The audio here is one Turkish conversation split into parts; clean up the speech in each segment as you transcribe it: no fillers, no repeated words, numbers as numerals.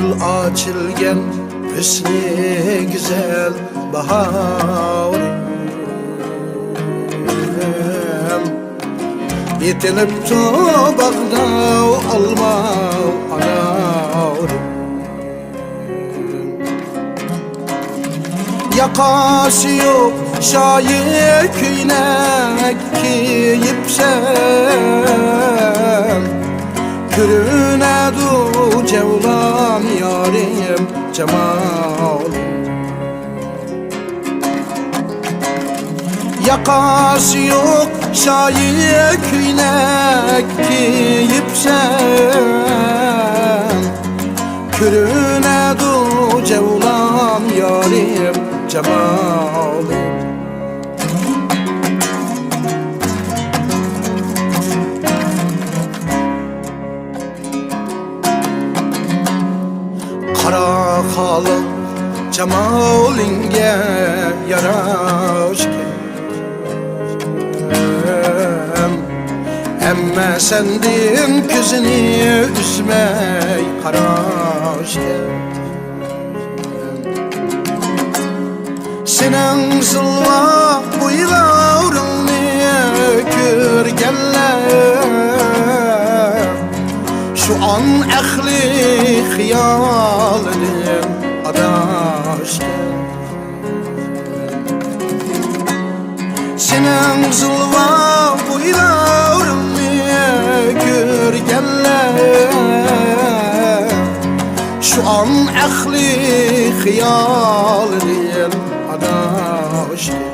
gül açılgan hüsnü güzel baharım. Yetilip tu bağda alma anarım. Yakası yok şair kuynak kiyipsem, kürüne du cevlan yarim cemal. Yakası yok şair kuynak kiyipsem, kürüne du cevlan yarim cemal. Kara kalın cemalinge yaraşken, emme sendin küzünü üzmey karaşken. Senin zılva buylarını körgenler, şu an ehli hiyalinin adaşken. Senin zılva buylarını körgenler, şu an ehli hiyalinin adaşken.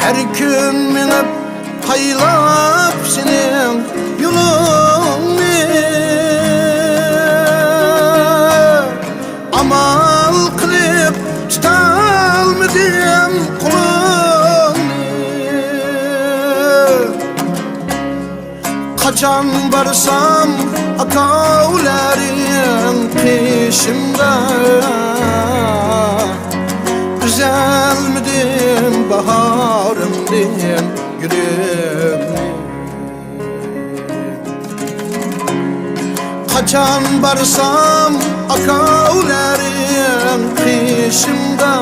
Her gün minip haylap senin yolunu, amal kılıp tutalmadım kolunu. Kaçan barsam akavlerin peşimde, güzelmidim baharım diyen gülüm. Kaçan barsam akavlerin peşimde,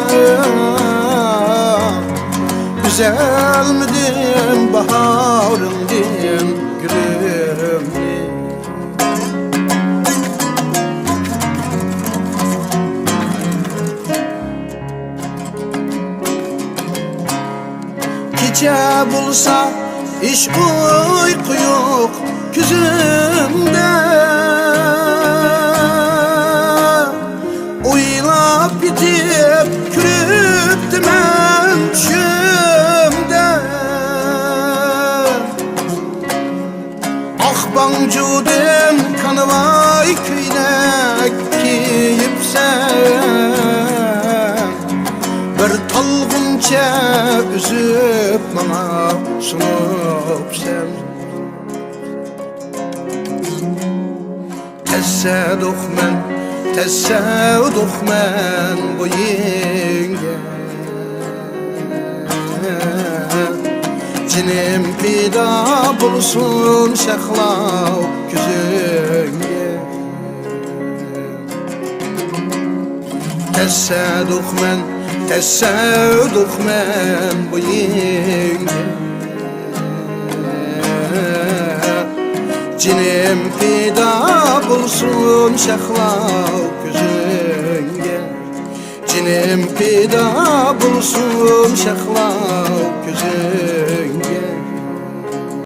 güzelmidim baharım diyen gülüm. Gece bulsa hiç uyku yok gözümde, oylap bitip kürüttüm ben düşümde. Ah bancudum kanıvay kuynak kiyipsem, bir talgınca üzüp bana sunup sen. Tesadüf men bu yenge, cinim pida bulsun şaklav küzünge. Tesadüf men bu yenge, cinim pida bulsun şaklav küzünge. Cinim pida bulsun şaklav küzünge.